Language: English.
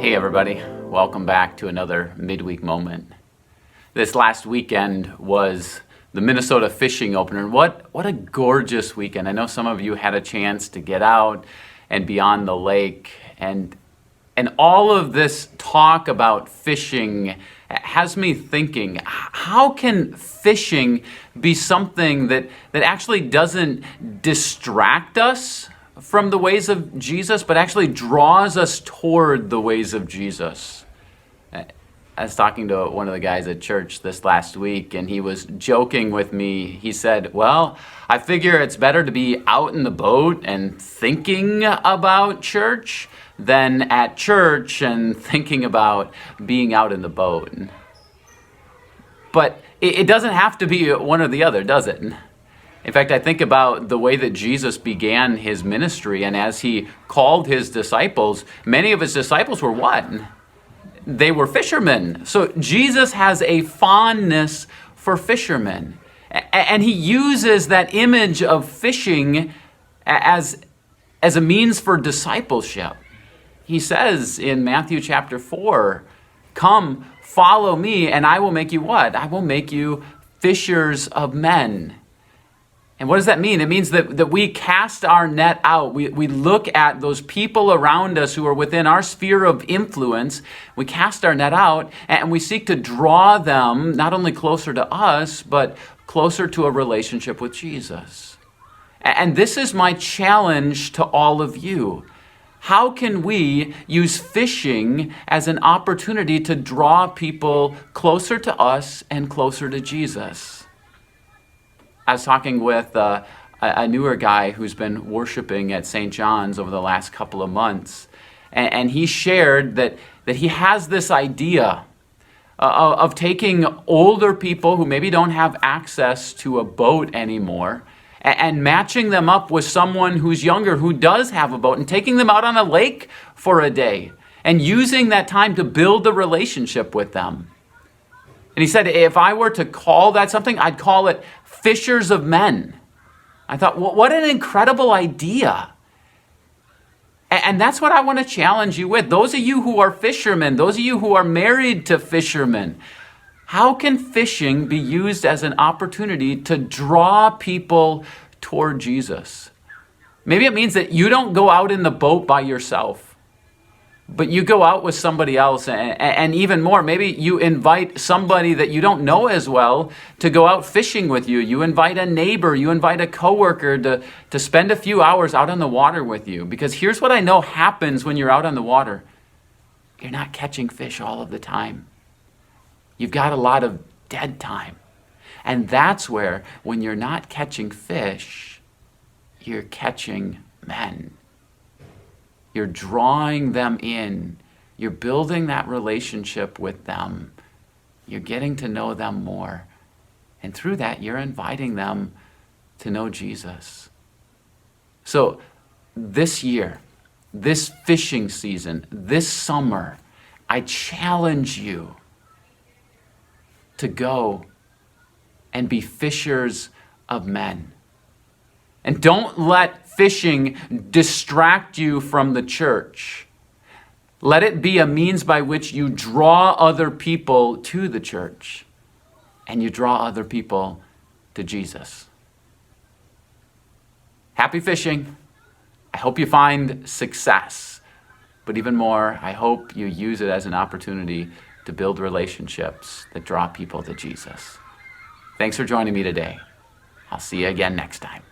Hey everybody, welcome back to another midweek moment. This last weekend was the Minnesota fishing opener. What a gorgeous weekend. I know some of you had a chance to get out and be on the lake, and all of this talk about fishing has me thinking, how can fishing be something that actually doesn't distract us from the ways of Jesus, but actually draws us toward the ways of Jesus? I was talking to one of the guys at church this last week, and he was joking with me. He said, well, I figure it's better to be out in the boat and thinking about church than at church and thinking about being out in the boat. But it doesn't have to be one or the other, does it? In fact, I think about the way that Jesus began his ministry, and as he called his disciples, many of his disciples were what? They were fishermen. So Jesus has a fondness for fishermen. And he uses that image of fishing as a means for discipleship. He says in Matthew chapter 4, "Come, follow me, and I will make you what? I will make you fishers of men." And what does that mean? It means that we cast our net out. We look at those people around us who are within our sphere of influence. We cast our net out and we seek to draw them not only closer to us, but closer to a relationship with Jesus. And this is my challenge to all of you. How can we use fishing as an opportunity to draw people closer to us and closer to Jesus? I was talking with a newer guy who's been worshiping at St. John's over the last couple of months, and he shared that he has this idea of taking older people who maybe don't have access to a boat anymore and matching them up with someone who's younger who does have a boat and taking them out on a lake for a day and using that time to build a relationship with them. And he said, if I were to call that something, I'd call it fishers of men. I thought, well, what an incredible idea. And that's what I want to challenge you with. Those of you who are fishermen, those of you who are married to fishermen, how can fishing be used as an opportunity to draw people toward Jesus? Maybe it means that you don't go out in the boat by yourself, but you go out with somebody else, and even more, maybe you invite somebody that you don't know as well to go out fishing with you. You invite a neighbor, you invite a coworker to spend a few hours out on the water with you. Because here's what I know happens when you're out on the water. You're not catching fish all of the time. You've got a lot of dead time. And that's where, when you're not catching fish, you're catching men. You're drawing them in. You're building that relationship with them. You're getting to know them more. And through that, you're inviting them to know Jesus. So this year, this fishing season, this summer, I challenge you to go and be fishers of men. And don't let fishing distract you from the church. Let it be a means by which you draw other people to the church and you draw other people to Jesus. Happy fishing. I hope you find success. But even more, I hope you use it as an opportunity to build relationships that draw people to Jesus. Thanks for joining me today. I'll see you again next time.